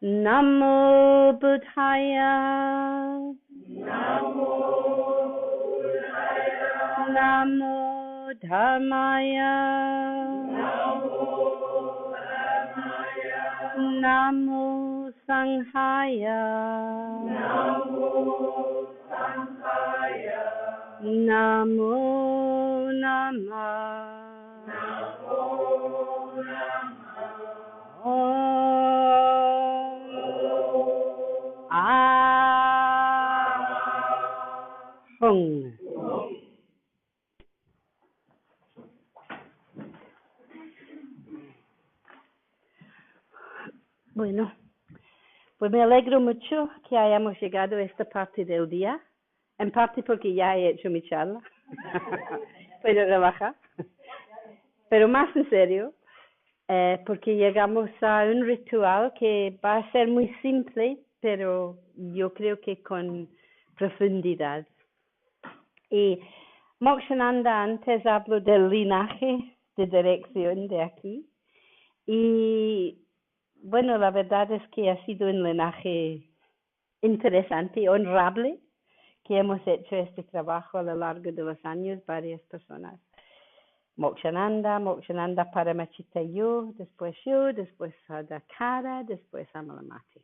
Namo Buddhaya. Namo Buddhaya. Namo Dharmaya. Namo Dharmaya. Namo Sanghaya. Namo Sanghaya. Namo Namah. Namo Namah. Ahung. Bueno, pues me alegro mucho que hayamos llegado a esta parte del día, en parte porque ya he hecho mi charla, puedo relajar, pero más en serio, porque llegamos a un ritual que va a ser muy simple, pero yo creo que con profundidad. Y Mokshananda antes habló del linaje de dirección de aquí, y bueno, la verdad es que ha sido un linaje interesante y honorable que hemos hecho este trabajo a lo largo de los años, varias personas. Mokshananda Paramachita yo, después Sadhakara, después Amalamati.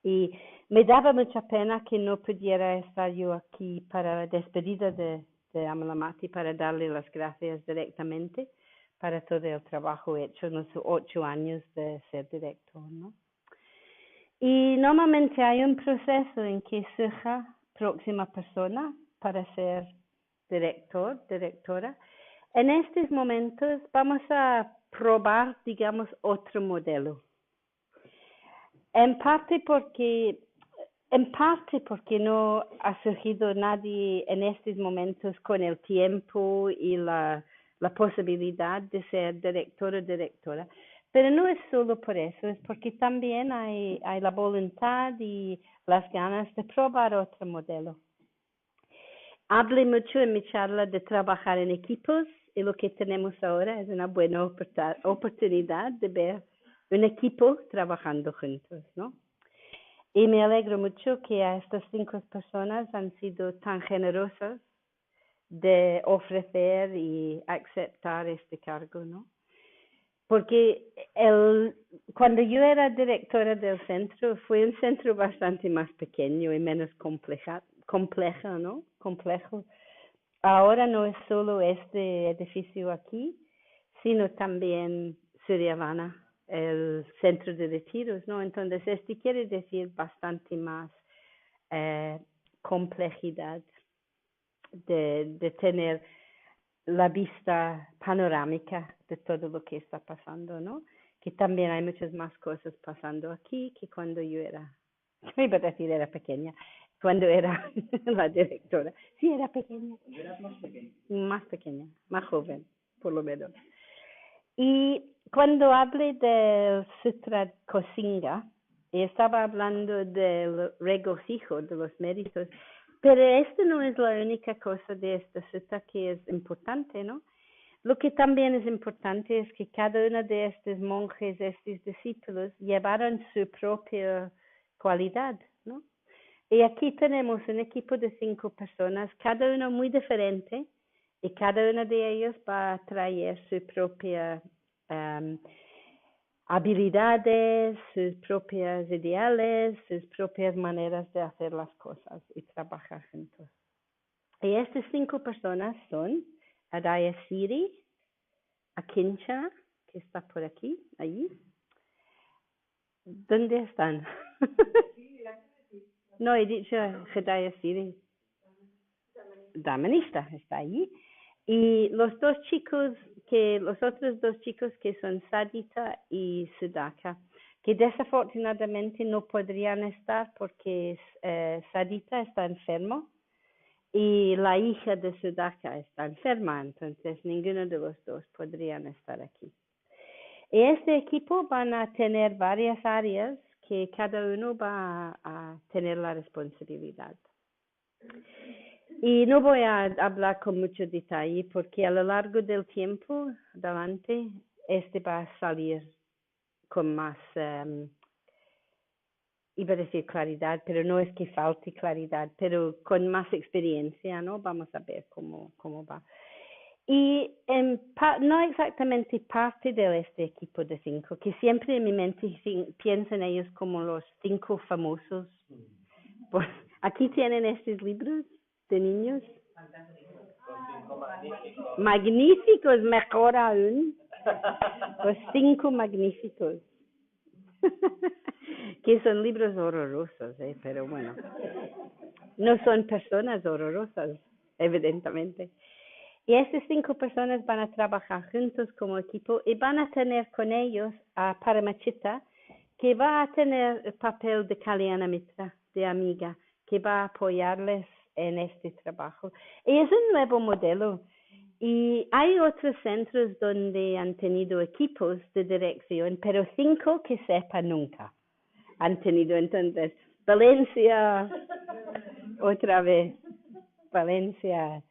Y me daba mucha pena que no pudiera estar yo aquí para la despedida de Amalamati, para darle las gracias directamente para todo el trabajo hecho en los 8 años de ser director, ¿no? Y normalmente hay un proceso en que surja próxima persona para ser directora. En estos momentos vamos a probar, digamos, otro modelo. En parte porque no ha surgido nadie en estos momentos con el tiempo y la posibilidad de ser director o directora. Pero no es solo por eso, es porque también hay la voluntad y las ganas de probar otro modelo. Hablé mucho en mi charla de trabajar en equipos y lo que tenemos ahora es una buena oportunidad de ver un equipo trabajando juntos, ¿no? Y me alegro mucho que a estas 5 personas han sido tan generosas de ofrecer y aceptar este cargo, ¿no? Porque cuando yo era directora del centro, fue un centro bastante más pequeño y menos complejo, ¿no? Complejo. Ahora no es solo este edificio aquí, sino también Suryavana, el centro de retiros, ¿no? Entonces, quiere decir bastante más complejidad de tener la vista panorámica de todo lo que está pasando, ¿no? Que también hay muchas más cosas pasando aquí que cuando yo era, iba a decir era pequeña, cuando era la directora. Sí, era pequeña. Eras más pequeña. Más pequeña, más joven, por lo menos. Y cuando hablé del Sutra Kosinga, estaba hablando del regocijo, de los méritos, pero esto no es la única cosa de esta sutra que es importante, ¿no? Lo que también es importante es que cada uno de estos monjes, estos discípulos, llevaron su propia cualidad, ¿no? Y aquí tenemos un equipo de 5 personas, cada uno muy diferente, y cada uno de ellos va a traer su propia habilidades, sus propios ideales, sus propias maneras de hacer las cosas y trabajar juntos. Y estas 5 personas son Adaya Siri, Akincha, que está por aquí, allí. ¿Dónde están? No, he dicho Adaya Siri. Damanista está allí. Y los otros 2 chicos que son Sadita y Sudhaka, que desafortunadamente no podrían estar porque Sadita está enfermo y la hija de Sudhaka está enferma, entonces ninguno de los 2 podrían estar aquí. Y este equipo van a tener varias áreas que cada uno va a tener la responsabilidad. Y no voy a hablar con mucho detalle porque a lo largo del tiempo, adelante, va a salir con más iba a decir claridad, pero no es que falte claridad, pero con más experiencia, ¿no? Vamos a ver cómo va. Y no exactamente parte de este equipo de 5, que siempre en mi mente pienso en ellos como los 5 famosos. Pues, aquí tienen estos libros de niños. Magníficos, mejor aún. Los 5 magníficos. Que son libros horrorosos, pero bueno. No son personas horrorosas, evidentemente. Y estas 5 personas van a trabajar juntos como equipo y van a tener con ellos a Paramachita, que va a tener el papel de Kalyana Mitra, de amiga, que va a apoyarles en este trabajo. Y es un nuevo modelo. Y hay otros centros donde han tenido equipos de dirección, pero 5 que sepa nunca han tenido. Entonces, Valencia, otra vez, Valencia,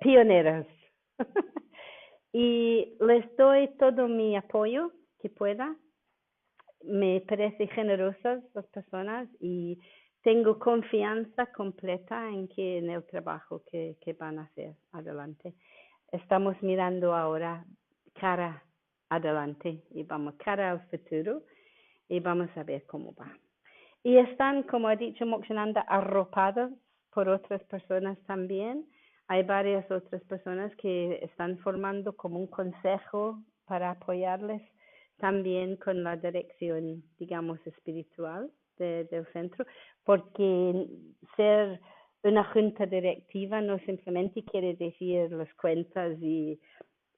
pioneros. Y les doy todo mi apoyo que pueda. Me parece generosas las personas y tengo confianza completa en el trabajo que van a hacer adelante. Estamos mirando ahora cara adelante y vamos cara al futuro y vamos a ver cómo va. Y están, como ha dicho Mokshananda, arropados por otras personas también. Hay varias otras personas que están formando como un consejo para apoyarles también con la dirección, digamos, espiritual del centro, porque ser una junta directiva no simplemente quiere decir las cuentas y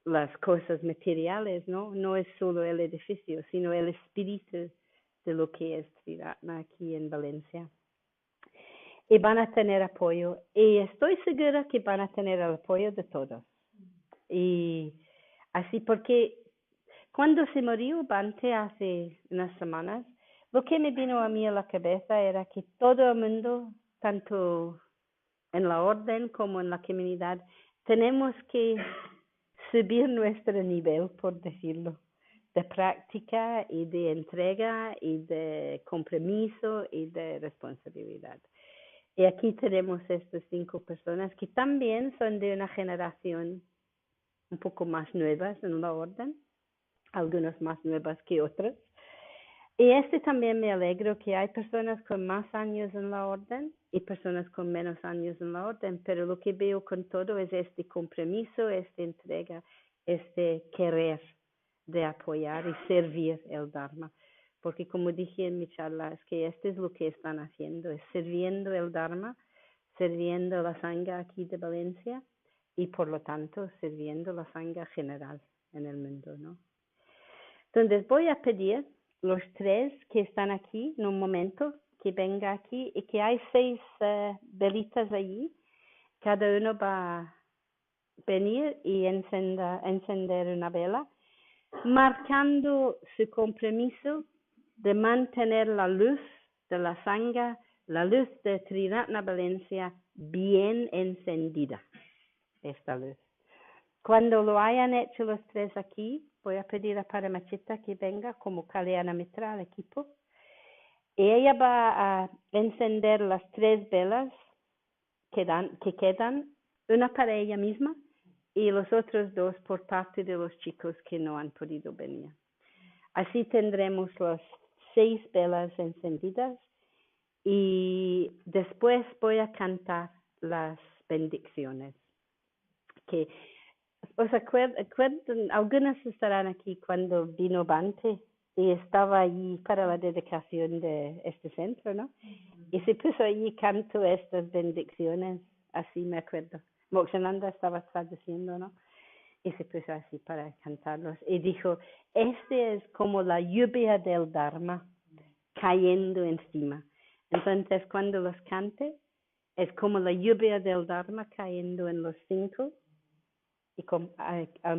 las cosas materiales, ¿no? No es solo el edificio, sino el espíritu de lo que es Triratna aquí en Valencia. Y van a tener apoyo, y estoy segura que van a tener el apoyo de todos. Y así, porque cuando se murió Bhante hace unas semanas, lo que me vino a mí a la cabeza era que todo el mundo, tanto en la orden como en la comunidad, tenemos que subir nuestro nivel, por decirlo, de práctica y de entrega y de compromiso y de responsabilidad. Y aquí tenemos estas 5 personas que también son de una generación un poco más nuevas en la orden, algunas más nuevas que otras. Y también me alegro que hay personas con más años en la orden y personas con menos años en la orden, pero lo que veo con todo es este compromiso, esta entrega, este querer de apoyar y servir el Dharma. Porque como dije en mi charla, es que es lo que están haciendo, es sirviendo el Dharma, sirviendo la Sangha aquí de Valencia y por lo tanto sirviendo la Sangha general en el mundo, ¿no? Entonces voy a pedir los 3 que están aquí en un momento que venga aquí y que hay 6 velitas allí. Cada uno va a venir y encender una vela, marcando su compromiso de mantener la luz de la Sangha, la luz de Triratna Valencia bien encendida, esta luz. Cuando lo hayan hecho los 3 aquí, voy a pedir a Paramachita que venga como Kalyana Mitra al equipo. Y ella va a encender las 3 velas que quedan, una para ella misma y los otros 2 por parte de los chicos que no han podido venir. Así tendremos las 6 velas encendidas y después voy a cantar las bendiciones. Que os acuerdan, algunas estarán aquí cuando vino Bhante y estaba allí para la dedicación de este centro, ¿no? Y se puso allí canto estas bendiciones, así me acuerdo. Mokshananda estaba traduciendo, ¿no? Y se puso así para cantarlos. Y dijo, es como la lluvia del Dharma cayendo encima. Entonces, cuando los cante, es como la lluvia del Dharma cayendo en los 5 y con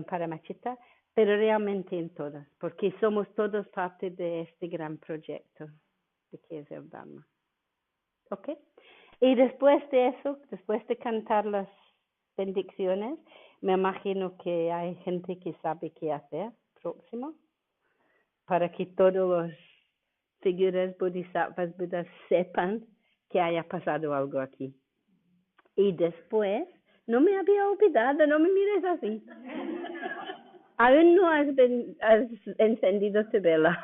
Paramachita, pero realmente en todas, porque somos todos parte de este gran proyecto de que es el Dharma. ¿Ok? Y después de eso, después de cantar las bendiciones, me imagino que hay gente que sabe qué hacer próximo, para que todos los figuras, bodhisattvas, budas sepan que haya pasado algo aquí. Y después, no me había olvidado, no me mires así. Aún no has encendido tu vela.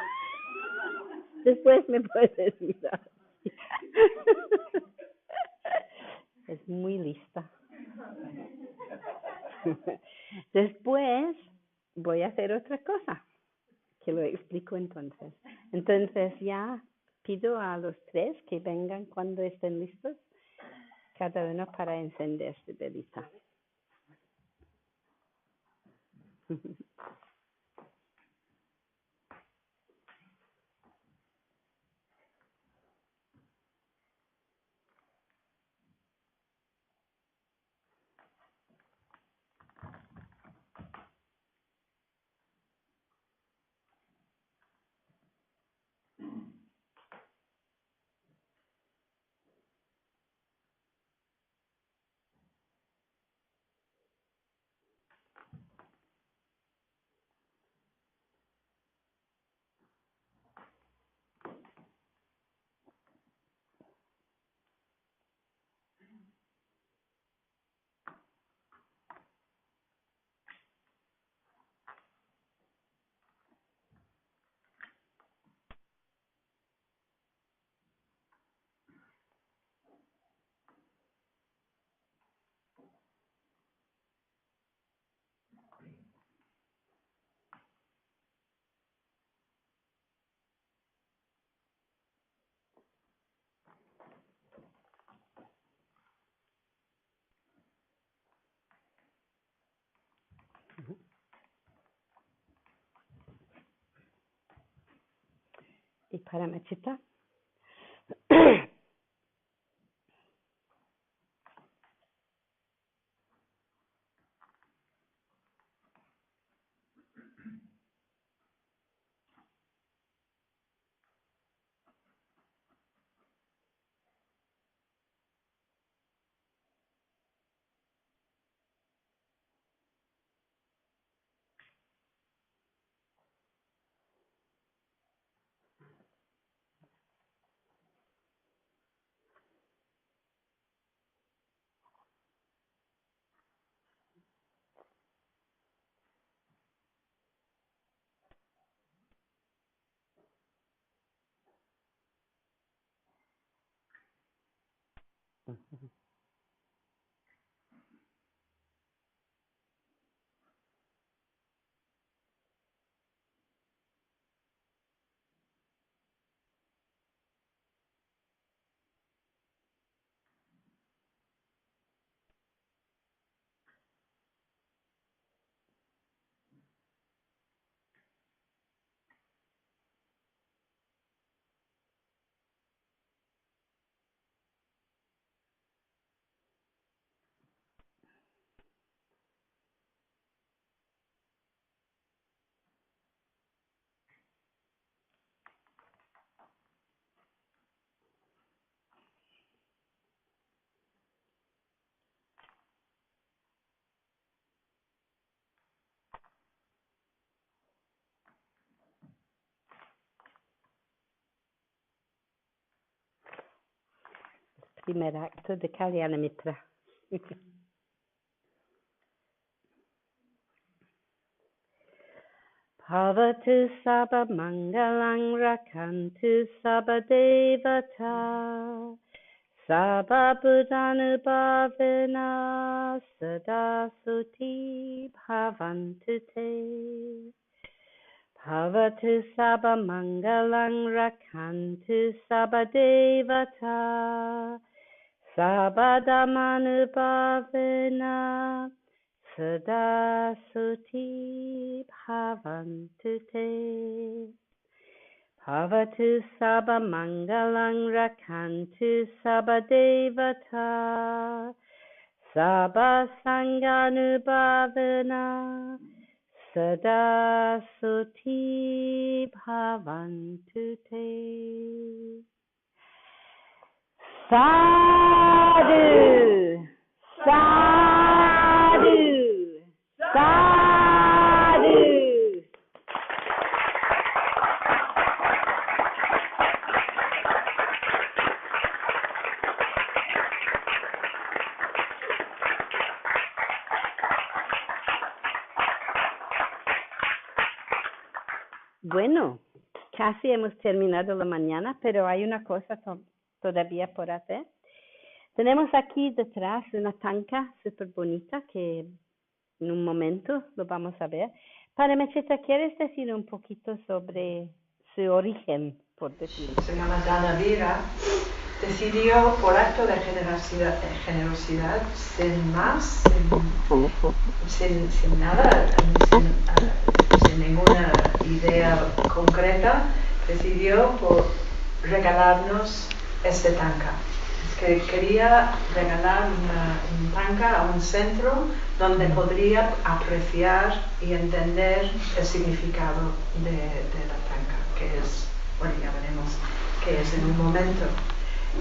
Después me puedes mirar. Es muy lista. Después voy a hacer otra cosa, que lo explico entonces. Entonces ya pido a los tres que vengan cuando estén listos, cada uno para encender su velita. Y para Mechita. Primer acto de Kalyana Mitra. Bhavatu Sabha Mangalang Rakantu Sabha Devata Sabha Buddhanubhavena Sada Suti Bhavantu Te Bhavatu Sabha Mangalang Rakantu Sabha Devata Sabha Dhammanubhavena Sada Suti Bhavantu Te Bhavatu Sabha Mangalang Rakantu Sabha Devata Sabha Sanghanubhavena Sada Suti Bhavantu Te Sadhu, sadhu, sadhu. Bueno, casi hemos terminado la mañana, pero hay una cosa todavía por hacer. Tenemos aquí detrás una tanca súper bonita que en un momento lo vamos a ver. Padre Macheta, ¿quieres decir un poquito sobre su origen, por decirlo? Se llama Dana Vera. Decidió por acto de generosidad, sin más, sin nada, sin ninguna idea concreta, decidió por regalarnos este tanca. Que quería regalar una tanca a un centro donde podría apreciar y entender el significado de la tanca, que es, bueno, ya veremos qué es en un momento.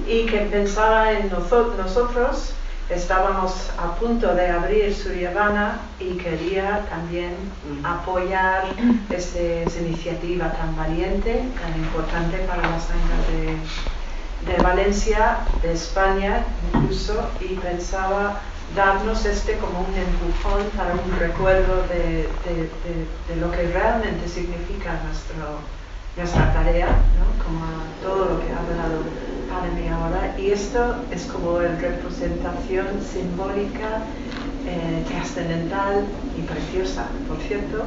Y que pensaba en nosotros, estábamos a punto de abrir Suryavana y quería también apoyar esa iniciativa tan valiente, tan importante para las tangas de Valencia, de España incluso, y pensaba darnos como un empujón para un recuerdo de lo que realmente significa nuestra tarea, ¿no? Como todo lo que ha hablado para mí ahora, y esto es como la representación simbólica, trascendental y preciosa, por cierto,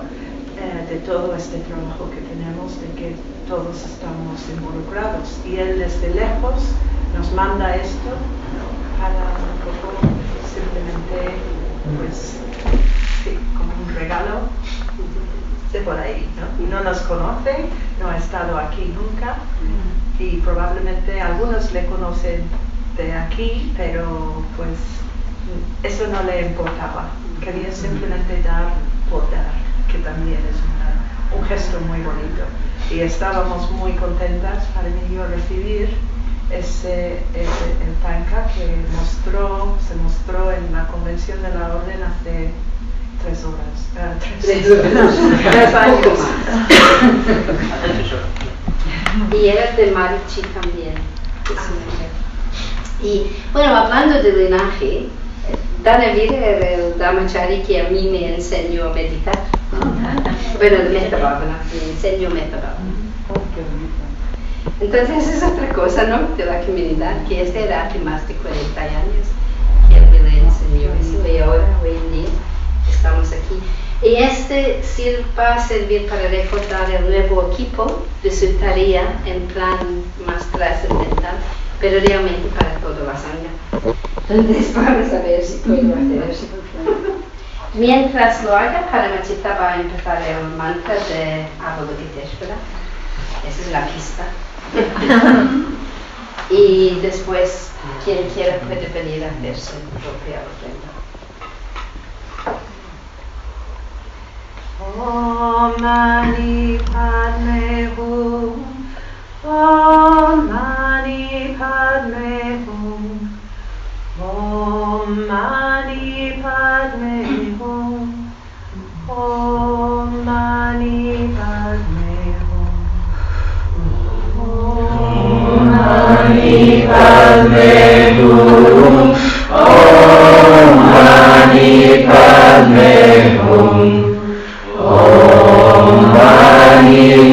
de todo este trabajo que tenemos, de que todos estamos involucrados, y él desde lejos nos manda esto, ¿no? Para un poco simplemente, pues, sí, como un regalo de por ahí, ¿no? No nos conoce, no ha estado aquí nunca, y probablemente algunos le conocen de aquí, pero pues eso no le importaba, quería simplemente dar por dar, que también es un gesto muy bonito, y estábamos muy contentas para mí yo recibir el tanca que se mostró en la convención de la orden hace 3 horas, 3 años. Y eres de Marichi también. Y bueno, hablando de linaje, Dana Vera era el Brahmachari que a mí me enseñó a meditar. Bueno, de Metta Bhavana, me enseñó Metta Bhavana. Entonces es otra cosa, ¿no? De la comunidad, que era hace más de 40 años que él me enseñó eso, y ahora, hoy en día, estamos aquí. Y va a servir para recordar el nuevo equipo de su tarea en plan más trascendental, pero realmente para toda la sangha. Entonces vamos a ver si puedo hacer eso. Mientras lo haga, Paramachita va a empezar el mantra de Avalokiteshvara. Esa es la pista. Y después, quien quiera puede venir a hacer su propia ofrenda. Om Mani Padme Hum, Om Mani Padme Hum, Om Mani Padme Hum, Om Mani Padme Hum, Om Mani Padme Hum, Om Mani Padme Hum. Om Mani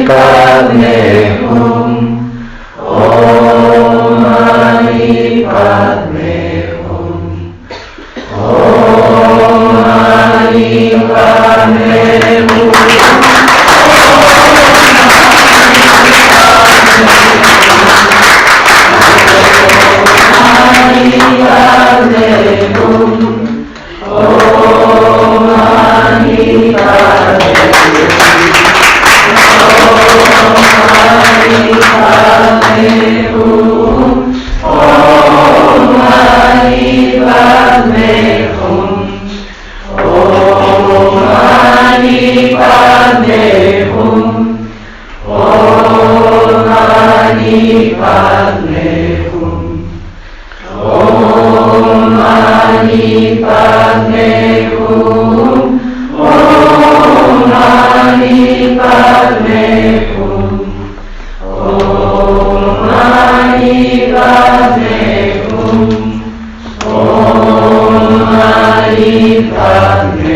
Padme Hum, Om Mani Padme Hum, Om Mani Padme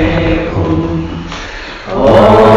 Hum. Om